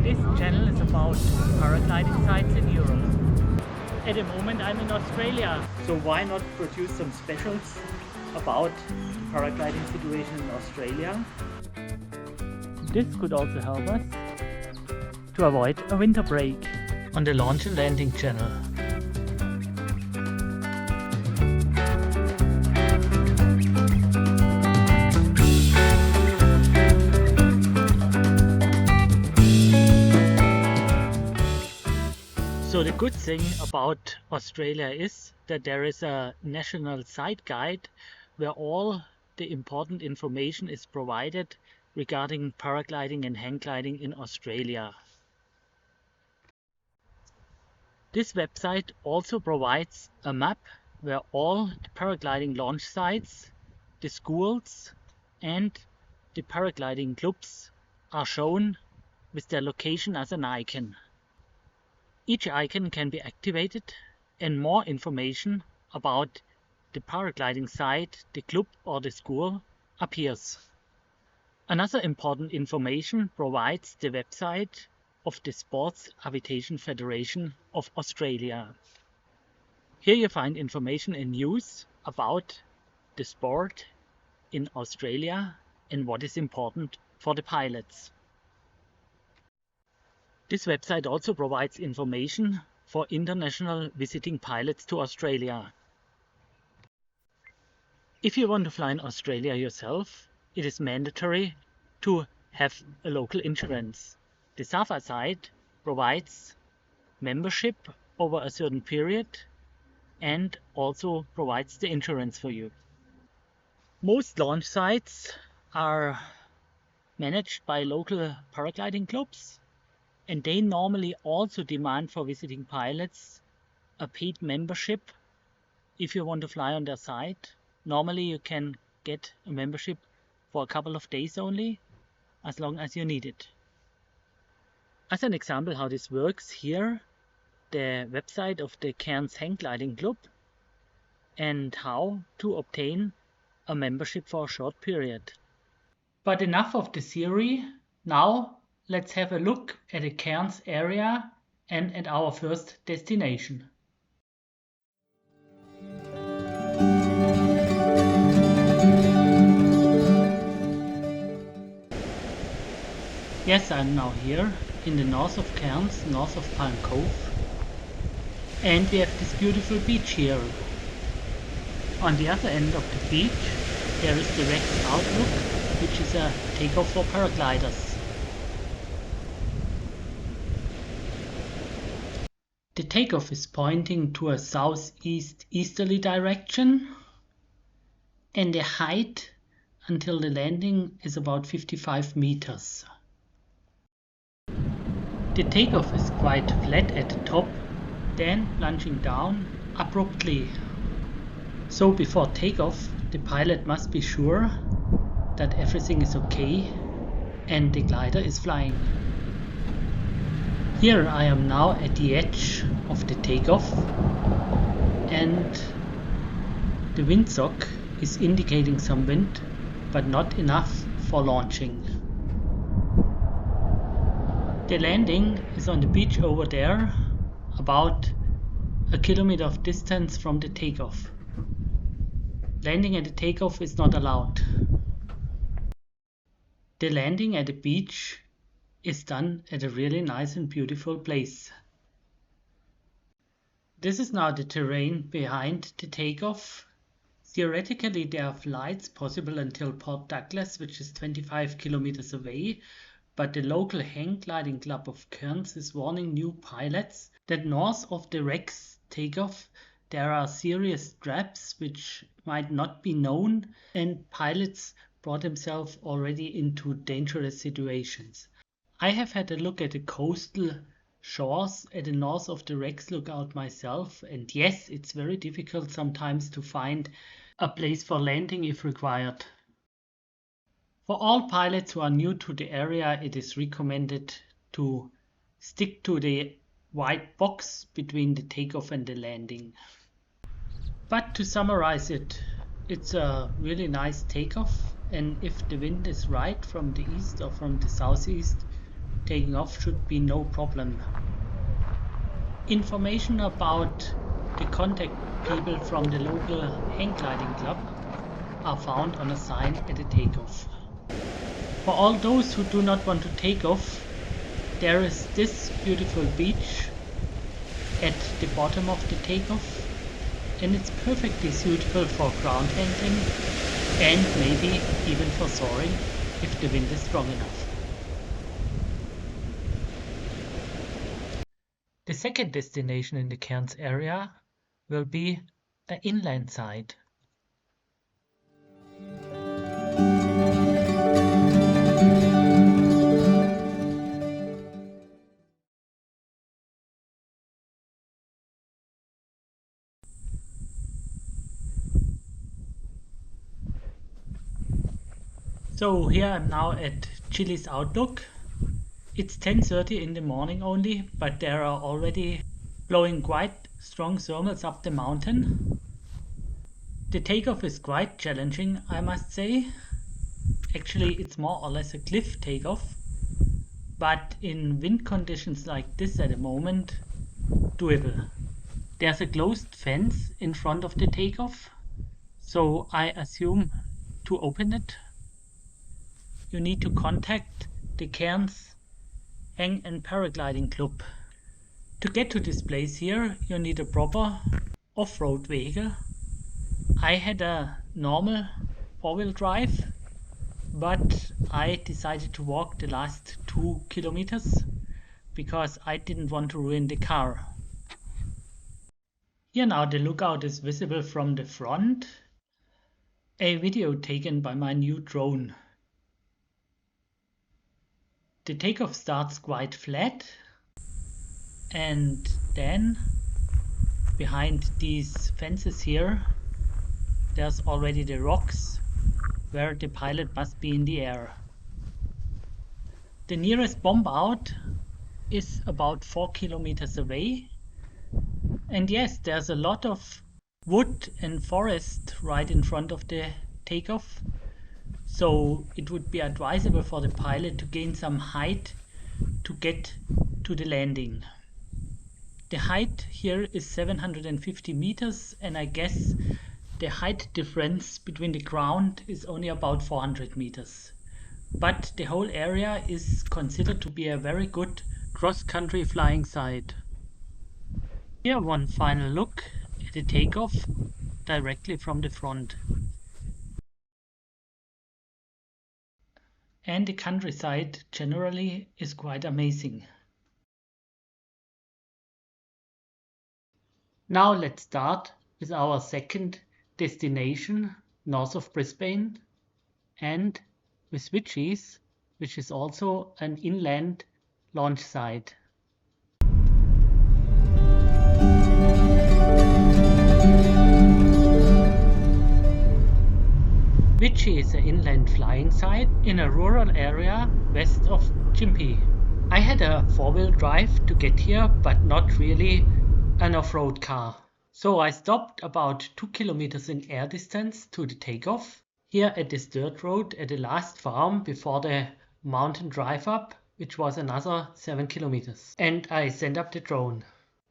This channel is about paragliding sites in Europe. At the moment I'm in Australia, so why not produce some specials about the paragliding situation in Australia? This could also help us to avoid a winter break on the launch and landing channel. So the good thing about Australia is that there is a national site guide where all the important information is provided regarding paragliding and hang gliding in Australia. This website also provides a map where all the paragliding launch sites, the schools and the paragliding clubs are shown with their location as an icon. Each icon can be activated and more information about the paragliding site, the club or the school appears. Another important information provides the website of the Sports Aviation Federation of Australia. Here you find information and news about the sport in Australia and what is important for the pilots. This website also provides information for international visiting pilots to Australia. If you want to fly in Australia yourself, it is mandatory to have a local insurance. The SAFA site provides membership over a certain period and also provides the insurance for you. Most launch sites are managed by local paragliding clubs, and they normally also demand for visiting pilots a paid membership if you want to fly on their site. Normally you can get a membership for a couple of days only, as long as you need it. As an example how this works, here the website of the Cairns hang gliding club and how to obtain a membership for a short period. But enough of the theory. Now let's have a look at the Cairns area and at our first destination. Yes, I'm now here in the north of Cairns, north of Palm Cove, and we have this beautiful beach here. On the other end of the beach there is the Rex Outlook, which is a takeoff for paragliders. The takeoff is pointing to a southeast easterly direction, and the height until the landing is about 55 meters. The takeoff is quite flat at the top, then plunging down abruptly. So before takeoff, the pilot must be sure that everything is okay and the glider is flying. Here I am now at the edge of the takeoff, and the windsock is indicating some wind, but not enough for launching. The landing is on the beach over there, about a kilometer of distance from the takeoff. Landing at the takeoff is not allowed. The landing at the beach is done at a really nice and beautiful place. This is now the terrain behind the takeoff. Theoretically there are flights possible until Port Douglas, which is 25 kilometers away, but the local hang gliding club of Cairns is warning new pilots that north of the Rex takeoff there are serious traps which might not be known, and pilots brought themselves already into dangerous situations. I have had a look at the coastal shores at the north of the Rex Lookout myself, and yes, it's very difficult sometimes to find a place for landing if required. For all pilots who are new to the area, it is recommended to stick to the white box between the takeoff and the landing. But to summarize it, it's a really nice takeoff, and if the wind is right from the east or from the southeast, taking off should be no problem. Information about the contact people from the local hang gliding club are found on a sign at the takeoff. For all those who do not want to take off, there is this beautiful beach at the bottom of the takeoff, and it's perfectly suitable for ground handling and maybe even for soaring if the wind is strong enough. The second destination in the Cairns area will be an inland side. So here I'm now at Gillies Outlook. It's 10:30 in the morning only, but there are already blowing quite strong thermals up the mountain. The takeoff is quite challenging, I must say. Actually, it's more or less a cliff takeoff, but in wind conditions like this at the moment, doable. There's a closed fence in front of the takeoff, so I assume to open it, you need to contact the Cairns Hang and Paragliding Club. To get to this place here, you need a proper off-road vehicle. I had a normal four-wheel drive, but I decided to walk the last 2 kilometers because I didn't want to ruin the car. Here now the lookout is visible from the front. A video taken by my new drone. The takeoff starts quite flat, and then behind these fences here there's already the rocks where the pilot must be in the air. The nearest bomb out is about 4 kilometers away, and yes, there's a lot of wood and forest right in front of the takeoff, so it would be advisable for the pilot to gain some height to get to the landing. The height here is 750 meters, and I guess the height difference between the ground is only about 400 meters. But the whole area is considered to be a very good cross-country flying site. Here one final look at the takeoff directly from the front. And the countryside generally is quite amazing. Now let's start with our second destination north of Brisbane, and with Widgees, which is also an inland launch site. Widgees is an inland flying site in a rural area west of Gympie. I had a four-wheel drive to get here, but not really an off-road car. So I stopped about 2 kilometers in air distance to the takeoff, here at this dirt road at the last farm before the mountain drive up, which was another 7 kilometers. And I sent up the drone.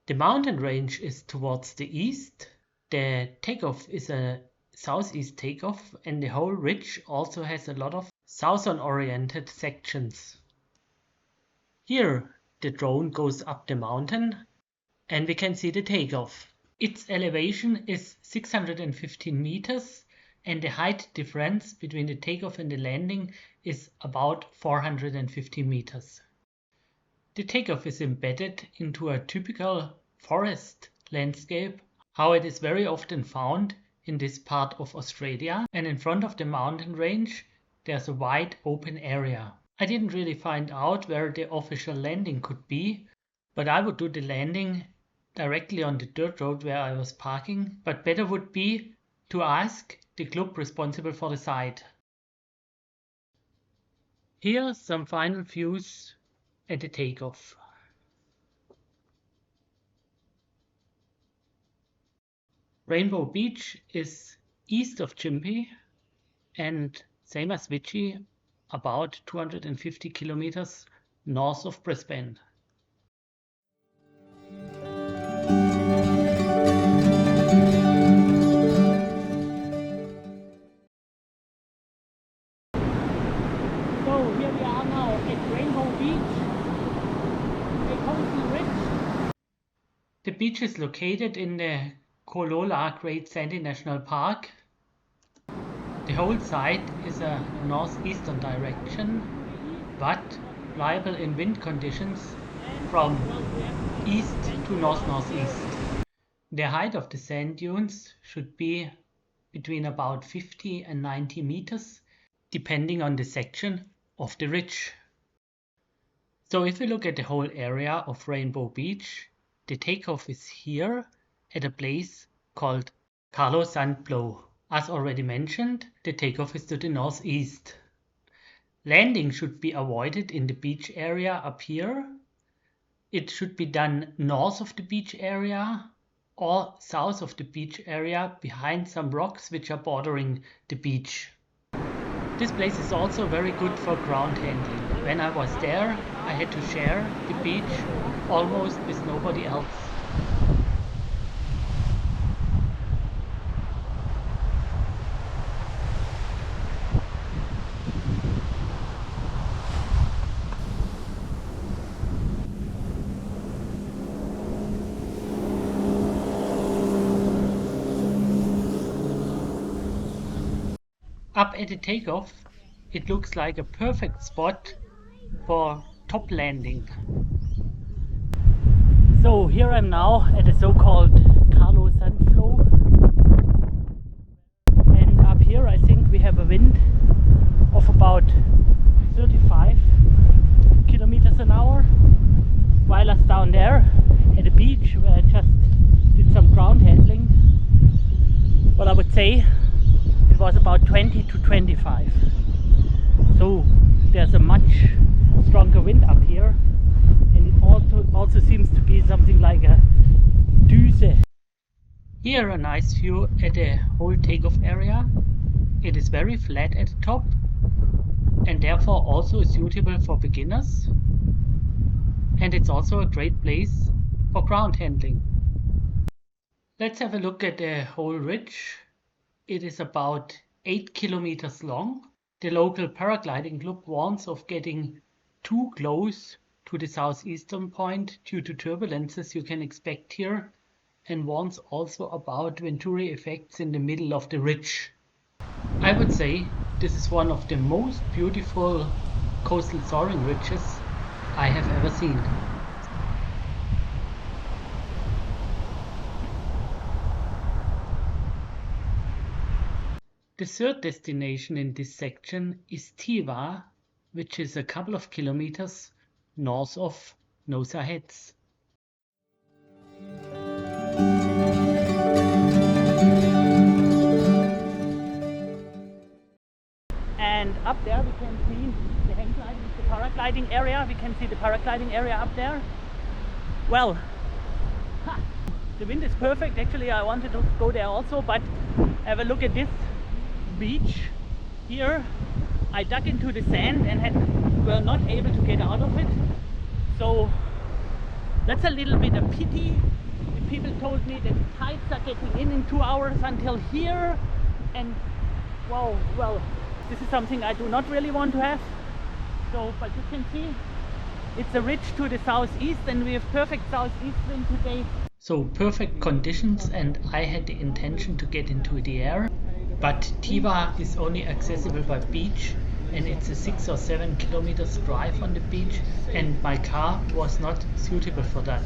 The mountain range is towards the east. The takeoff is a southeast takeoff, and the whole ridge also has a lot of southern oriented sections. Here the drone goes up the mountain and we can see the takeoff. Its elevation is 615 meters, and the height difference between the takeoff and the landing is about 450 meters. The takeoff is embedded into a typical forest landscape, how it is very often found in this part of Australia, and in front of the mountain range there's a wide open area. I didn't really find out where the official landing could be, but I would do the landing directly on the dirt road where I was parking, but better would be to ask the club responsible for the site. Here some final views at the takeoff. Rainbow Beach is east of Gympie, and same as Widgees, about 250 kilometers north of Brisbane. So here we are now at Rainbow Beach, a coastal ridge. The beach is located in the Kolola Great Sandy National Park. The whole site is a northeastern direction, but liable in wind conditions from east to north-northeast. The height of the sand dunes should be between about 50 and 90 meters, depending on the section of the ridge. So if we look at the whole area of Rainbow Beach, the takeoff is here at a place called Carlo Sandblow. As already mentioned, the takeoff is to the northeast. Landing should be avoided in the beach area up here. It should be done north of the beach area or south of the beach area behind some rocks which are bordering the beach. This place is also very good for ground handling. When I was there, I had to share the beach almost with nobody else. Up at the takeoff, it looks like a perfect spot for top landing. So here I'm now at the so-called Carlo Sandflow, and up here I think we have a wind of about 35 kilometers an hour, while us down there at the beach where I just did some ground handling, well, I would say it was about 20 to 25. So there's a much stronger wind up here, and it also seems to be something like a Düse. Here a nice view at the whole takeoff area. It is very flat at the top and therefore also suitable for beginners, and it's also a great place for ground handling. Let's have a look at the whole ridge. It is about 8 kilometers long. The local paragliding club warns of getting too close to the southeastern point due to turbulences you can expect here, and warns also about Venturi effects in the middle of the ridge. I would say this is one of the most beautiful coastal soaring ridges I have ever seen. The third destination in this section is Teewah, which is a couple of kilometers north of Noosa Heads. And up there we can see the hang gliding, the paragliding area. We can see the paragliding area up there. Well, the wind is perfect. Actually, I wanted to go there also, but have a look at this beach here. I dug into the sand and were not able to get out of it, so that's a little bit a pity. The people told me that the tides are getting in 2 hours until here, and wow, well, this is something I do not really want to have. So, but you can see it's a ridge to the southeast, and we have perfect southeast wind today. So perfect conditions, and I had the intention to get into the air. But Teewah is only accessible by beach, and it's a 6 or 7 kilometers drive on the beach, and my car was not suitable for that.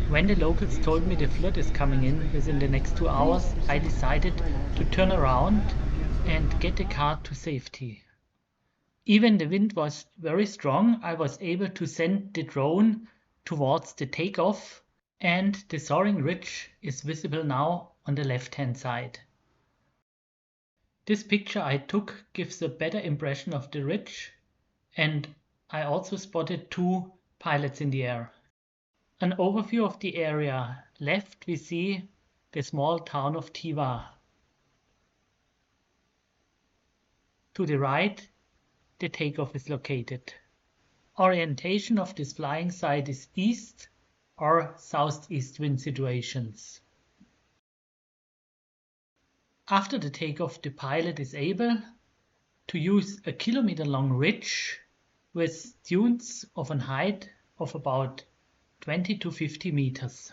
When the locals told me the flood is coming in within the next 2 hours, I decided to turn around and get the car to safety. Even the wind was very strong, I was able to send the drone towards the takeoff, and the soaring ridge is visible now on the left-hand side. This picture I took gives a better impression of the ridge, and I also spotted 2 pilots in the air. An overview of the area. Left we see the small town of Teewah. To the right, the takeoff is located. Orientation of this flying site is east or southeast wind situations. After the takeoff, the pilot is able to use a kilometer-long ridge with dunes of a height of about 20 to 50 meters.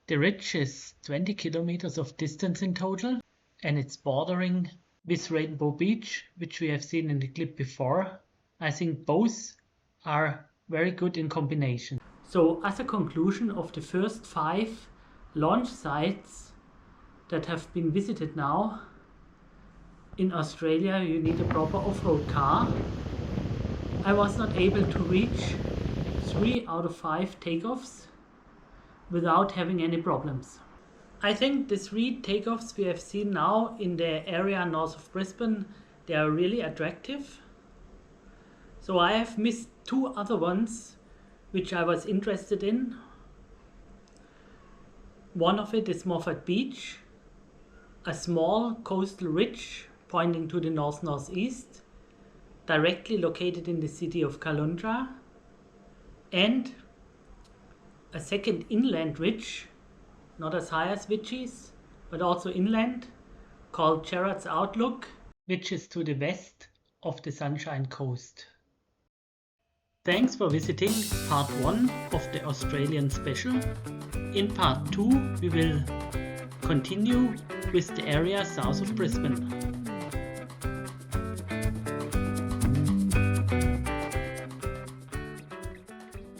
The ridge is 20 kilometers of distance in total, and it's bordering with Rainbow Beach, which we have seen in the clip before. I think both are very good in combination. So as a conclusion of the first 5 launch sites that have been visited now, in Australia you need a proper off-road car. I was not able to reach 3 out of 5 takeoffs without having any problems. I think the 3 takeoffs we have seen now in the area north of Brisbane, they are really attractive. So I have missed 2 other ones which I was interested in. One of it is Moffat Beach, a small coastal ridge pointing to the north-northeast, directly located in the city of Caloundra, and a second inland ridge, not as high as Widgees, but also inland, called Gerard's Outlook, which is to the west of the Sunshine Coast. Thanks for visiting part 1 of the Australian special. In part 2 we will continue with the area south of Brisbane.